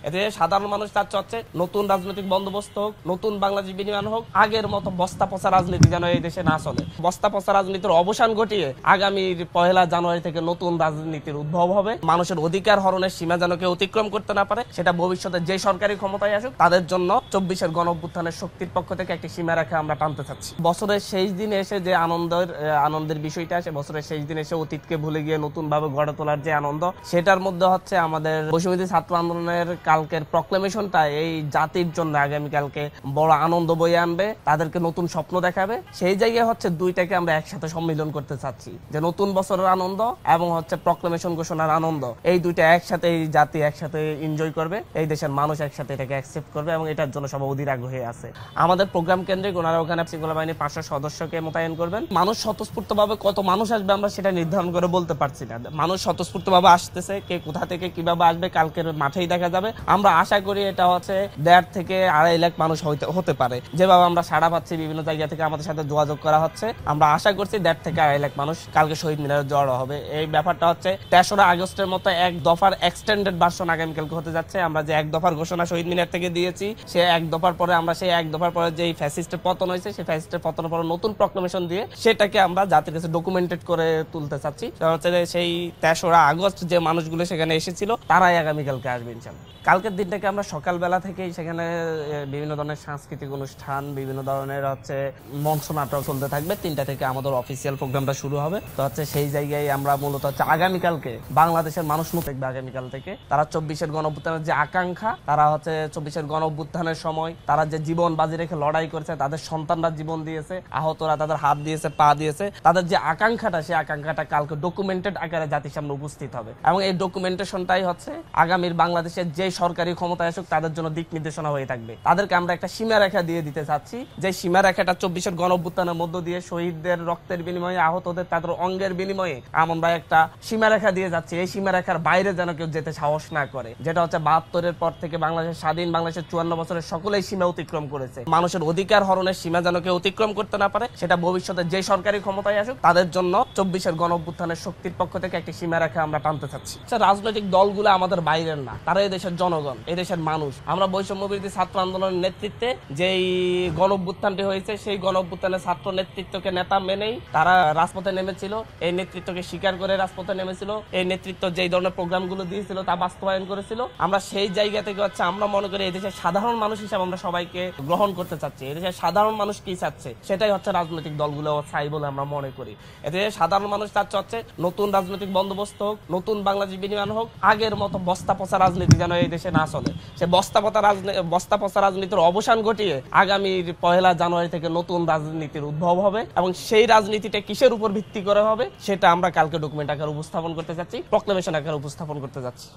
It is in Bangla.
এতে সাধারণ মানুষ তার চাচ্ছে নতুন রাজনৈতিক বন্দোবস্ত হোক, নতুন বাংলাদেশ বিনির্মাণ হোক, আগের মতো বস্তা পচা রাজনীতি যেন এই দেশে না চলে। বস্তা পচা রাজনীতির অবসান ঘটিয়ে আগামী 1 জানুয়ারি থেকে নতুন রাজনীতির উদ্ভব হবে। মানুষের অধিকার হরণের সীমা যেন কেউ অতিক্রম করতে না পারে, সেটা ভবিষ্যতে যে সরকারি ক্ষমতায় আসুক তাদের জন্য 24-এর গণঅভ্যুত্থানের শক্তির পক্ষ থেকে একটি সীমা রেখা আমরা টানতে চাচ্ছি। বছরের শেষ দিনে এসে যে আনন্দের বিষয়টা আসে, বছরের শেষ দিনে এসে অতীতকে ভুলে গিয়ে নতুন ভাবে গড়ে তোলার যে আনন্দ, সেটার মধ্যে হচ্ছে আমাদের বৈষম্যবিরোধী ছাত্র আন্দোলনের কালকের প্রক্লেমেশনটা এই জাতির জন্য আগামীকালকে বড় আনন্দ বয়ে আনবে, তাদেরকে নতুন স্বপ্ন দেখাবে। সেই জায়গায় হচ্ছে দুইটাকে আমরা একসাথে সম্মিলন করতে চাচ্ছি, যে নতুন বছরের আনন্দ এবং হচ্ছে প্রক্লেমেশন ঘোষণার আনন্দ, এই দুইটা একসাথে এই জাতি একসাথে এনজয় করবে, এই দেশের মানুষ একসাথে এটাকে অ্যাকসেপ্ট করবে এবং এটার জন্য সব অধীর আগ্রহী আছে। আমাদের প্রোগ্রাম কেন্দ্রিক ওনারা ওখানে শৃঙ্খলা বাহিনীর 500 সদস্যকে মোতায়েন করবেন। মানুষ স্বতঃস্ফূর্ত ভাবে কত মানুষ আসবে আমরা সেটা নির্ধারণ করে বলতে পারছি না। মানুষ স্বতঃস্ফূর্ত ভাবে আসতেছে, কে কোথা থেকে কিভাবে আসবে কালকের মাঠেই দেখা যাবে। আমরা আশা করি এটা হচ্ছে 1.5 থেকে 2.5 লাখ মানুষ হতে পারে, যেভাবে আমরা সাড়া পাচ্ছি বিভিন্ন জায়গা থেকে আমাদের সাথে যোগাযোগ করা হচ্ছে। আমরা আশা করছি 1.5 থেকে 2.5 লাখ মানুষ কালকে শহীদ মিনারে জড়ো হবে। এই ব্যাপারটা হচ্ছে 3রা আগস্টের মতো এক দফার এক্সটেন্ডেড ভার্সন আগামীকালকে হতে যাচ্ছে। আমরা যে এক দফার ঘোষণা শহীদ মিনার থেকে দিয়েছি, সে এক দফার পরে আমরা সেই এক দফার পরে যে ফ্যাসিস্টের পতন হয়েছে, সেই ফ্যাসিস্টের পতনের পরে নতুন প্রক্লেমেশন দিয়ে সেটাকে আমরা জাতির কাছে ডকুমেন্টেড করে তুলতে চাচ্ছি। সেই 3রা আগস্ট যে মানুষগুলো সেখানে এসেছিল তারাই আগামীকালকে আসবে ইনশাআল্লাহ। কালকের দিনটাকে আমরা সকালবেলা থেকেই সেখানে বিভিন্ন ধরনের সাংস্কৃতিক অনুষ্ঠান, বিভিন্ন ধরনের হচ্ছে মঞ্চ নাটক চলতে থাকবে। 3টা থেকে আমাদের অফিসিয়াল প্রোগ্রামটা শুরু হবে। তো হচ্ছে সেই জায়গায় আমরা মূলত হচ্ছে আগামীকালকে বাংলাদেশের মানুষ দেখবে আগামীকাল থেকে তারা 24-এর গণঅভ্যুত্থানের যে আকাঙ্ক্ষা, তারা হচ্ছে 24-এর গণঅভ্যুত্থানের সময় তারা যে জীবন বাজি রেখে লড়াই করেছে, তাদের সন্তানরা জীবন দিয়েছে, আহতরা তাদের হাত দিয়েছে, পা দিয়েছে, তাদের যে আকাঙ্ক্ষাটা, সেই আকাঙ্ক্ষাটা কালকে ডকুমেন্টেড আকারে জাতির সামনে উপস্থিত হবে এবং এই ডকুমেন্টেশনটাই হচ্ছে আগামীর বাংলাদেশের যে সরকারি ক্ষমতায় আসুক তাদের জন্য দিক নির্দেশনা হয়ে থাকবে। তাদেরকে আমরা একটা সীমারেখা দিয়ে দিতে চাচ্ছি, যে সীমারেখাটা 24-এর গণঅভ্যুত্থানের মধ্য দিয়ে শহীদদের রক্তের বিনিময়ে, আহতদের তাদের অঙ্গের বিনিময়ে আমরা একটা সীমারেখা দিয়ে যাচ্ছি। এই সীমারেখার বাইরে যেন কেউ যেতে সাহস না করে, যেটা হচ্ছে 72-এর পর থেকে বাংলাদেশের স্বাধীন বাংলাদেশের 54 বছরের সকলেই সীমা অতিক্রম করেছে। মানুষের অধিকার হরণের সীমা যেন কেউ অতিক্রম করতে না পারে, সেটা ভবিষ্যতে যে সরকারি ক্ষমতায় আসুক তাদের জন্য 24-এর গণঅভ্যুত্থানের শক্তির পক্ষ থেকে একটি সীমারেখা আমরা টানতে চাচ্ছি। রাজনৈতিক দলগুলো আমাদের বাইরের না, তারা এই দেশের জনগণ, এই দেশের মানুষ। আমরা বৈষম্যবিরোধী ছাত্র আন্দোলনের নেতৃত্বে যেই গণঅভ্যুত্থানটি হয়েছে, সেই গণঅভ্যুত্থানের ছাত্র নেতৃত্বকে নেতা মেনেই তারা রাজপথে নেমেছিল, এই নেতৃত্বকে স্বীকার করে রাজপথে নেমেছিল, এই নেতৃত্ব যেই ধরনের প্রোগ্রামগুলো দিয়েছিল তা বাস্তবায়ন করেছিল। আমরা সেই জায়গা থেকে হচ্ছে আমরা মনে করি এই দেশের সাধারণ মানুষ হিসেবে আমরা সবাইকে গ্রহণ করতে চাচ্ছি। এই দেশের সাধারণ মানুষ কি চাচ্ছে সেটাই হচ্ছে রাজনৈতিক দলগুলো চাই বলে আমরা মনে করি। এতে সাধারণ মানুষ তার চাচ্ছে নতুন রাজনৈতিক বন্দোবস্ত হোক, নতুন বাংলাদেশ বিনির্মাণ হোক, আগের মতো বস্তা পচা রাজনীতি যেন এই দেশে না চলে। সে বস্তা পচা রাজনীতির অবসান ঘটিয়ে আগামী 1 জানুয়ারি থেকে নতুন রাজনীতির উদ্ভব হবে এবং সেই রাজনীতিটা কিসের উপর ভিত্তি করে হবে সেটা আমরা কালকে ডকুমেন্ট আকারে উপস্থাপন করতে যাচ্ছি, প্রক্লেমেশন আকারে উপস্থাপন করতে যাচ্ছি।